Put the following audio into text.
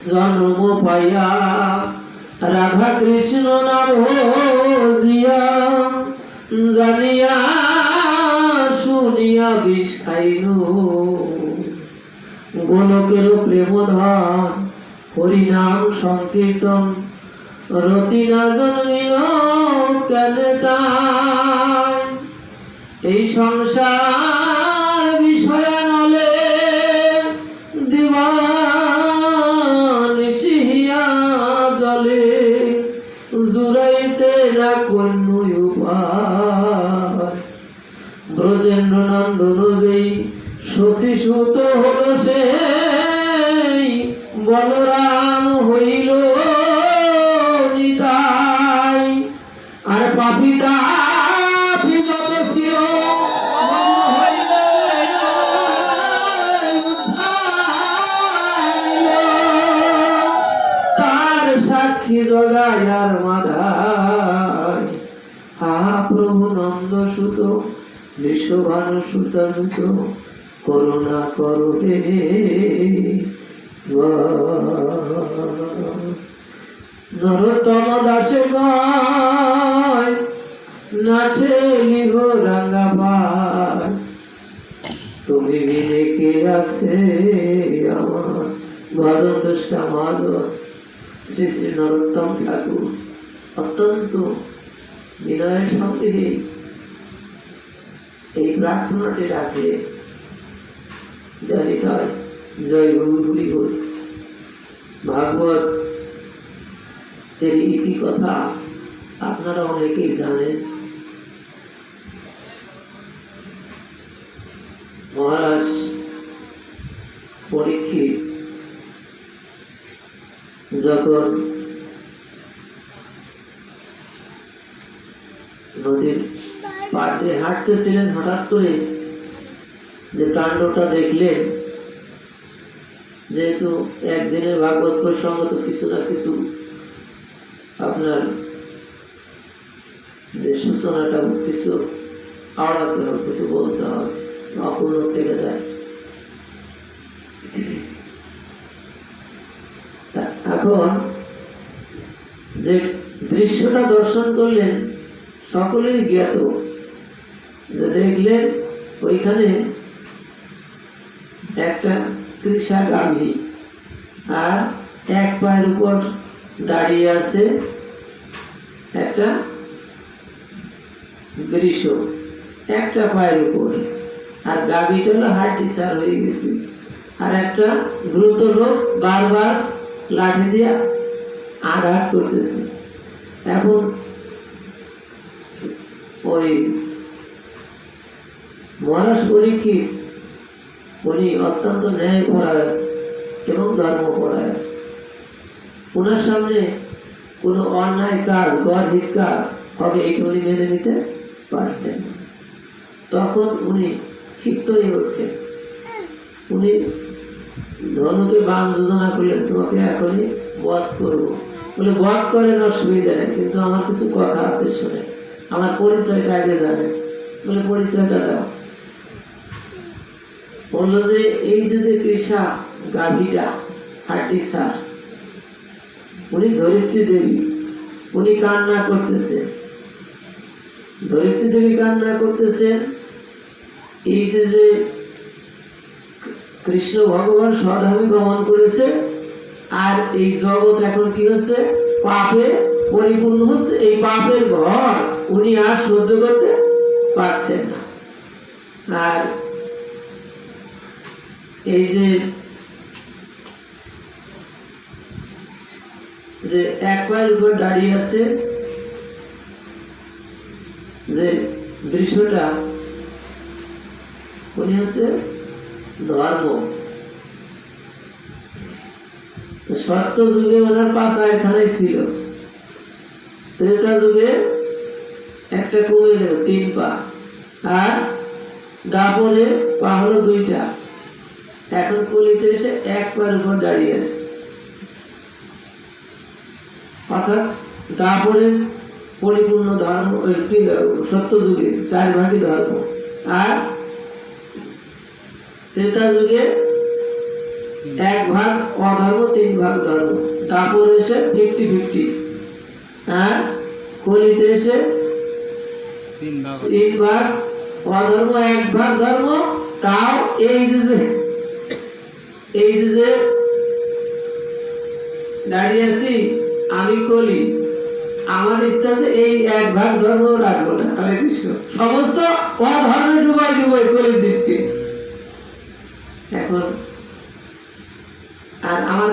জন্ম পাইয়া রাধা কৃষ্ণ নাম জিয়া জানিয়া শুনিয়া বিষ খাইল গোলকের প্রেম ধন হরিনাম সংকীর্তন রতি না জন্মিল কেন তাই এই সংসার বিষয় নলে দিবানিশিয়া জলে জুড়াইতে না কোন উপায় ব্রজেন্দ্র নন্দন যেই শশী সুত হল সেই বলরাম হইল নিতাই আর পাপিতা বিগত ছিল তার সাক্ষী জগায়ার মাধায় হা প্রভু নন্দ সুত বিশ্বভানু সুত সুত করুণা করো হে নরোত্তম দাসে গায় নাচে লিহ রাঙ্গা পায় তুমি বিনে কে আছে আমার ভজন দুষ্টা মাধব শ্রী শ্রী নরোত্তম ঠাকুর অত্যন্ত বিনয়ের সঙ্গে এই প্রার্থনাটি রাখে জানি তাই জয় গুরু হরি ভাগবত এর ইতি কথা আপনারা অনেকেই জানেন। মহারাজ পরীক্ষিত যখন নদীর পাড় দিয়ে হাঁটতেছিলেন হঠাৎ করে যে কাণ্ডটা দেখলেন, যেহেতু একদিনের ভাগবত প্রসঙ্গ তো কিছু না কিছু আপনার যে সূচনাটা কিছু আওড়াতে হবে, কিছু বলতে হবে, অপূর্ণ থেকে যায়। এখন যে দৃশ্যটা দর্শন করলেন সকলেরই জ্ঞাত, যে দেখলেন ওইখানে একটা তৃষা গাভী আর এক পায়ের উপর দাঁড়িয়ে আছে একটা বৃষ একটা পায়ের উপর, আর গাভীটা হলো হাড্ডি সার হয়ে গেছে, আর একটা দ্রুত লোক বারবার লাঠি দিয়ে আঘাত করতেছে। এখন ওই মহারাজ পরীক্ষিত উনি অত্যন্ত ন্যায় পরায়ণ এবং ধর্ম পরায়ণ, ওনার সামনে কোনো অন্যায় কাজ গর্হিত কাজ হবে এটা উনি মেনে নিতে পারছেন। তখন উনি ক্ষিপ্ত হয়ে উঠলেন, উনি ধনুকে বান যোজনা করলেন, তোমাকে এখনই বধ করবো। বলে বধ করেন, অসুবিধা নেই, কিন্তু আমার কিছু কথা আছে শুনে, আমার পরিচয়টা আগে জানেন। বলে পরিচয়টা দাও। বললো যে এই যে কৃষা গাভীটা হাড্ডি সার, উনি ধরিত্রী দেবী, উনি কান্না করতেছেন, ধরিত্রী দেবী কান্না করতেছেন। এই যে কৃষ্ণ ভগবান স্বধামে গমন করেছে, আর এই জগৎ এখন কি হচ্ছে, পাপে পরিপূর্ণ হচ্ছে। এই পাপের ভর উনি আর সহ্য করতে পারছেন না। আর এই যে এক পায়ের উপর দাঁড়িয়ে আছে যে বৃষটা, উনি হচ্ছে ধর্ম। সত্য যুগে ওনার পাশা এখানে ছিল, ত্রেতা যুগে একটা কমে গেল 3 পা, আর দাপরে পা হলো 2টা। এখন কলিতে এসে এক পায়ের উপর দাঁড়িয়ে আছে, অর্থাৎ দাপরে পরিপূর্ণ ধর্ম, সত্য যুগে 4 ভাগই ধর্ম, আর ত্রেতা যুগে এক ভাগ অধর্ম, তিন ভাগ ধর্ম। তারপর এসে 50-50, হ্যাঁ, কলিতে এসে তিন ভাগ অধর্ম, এক ভাগ ধর্ম। তাও এই যে দাঁড়িয়ে আছি আমি কলি, আমার ইচ্ছা যে এই এক ভাগ ধর্ম রাখবো না। হরে কৃষ্ণ। সমস্ত অধর্মে ডুবাই ডুবাই কলি জীবকে। এখন আর আমার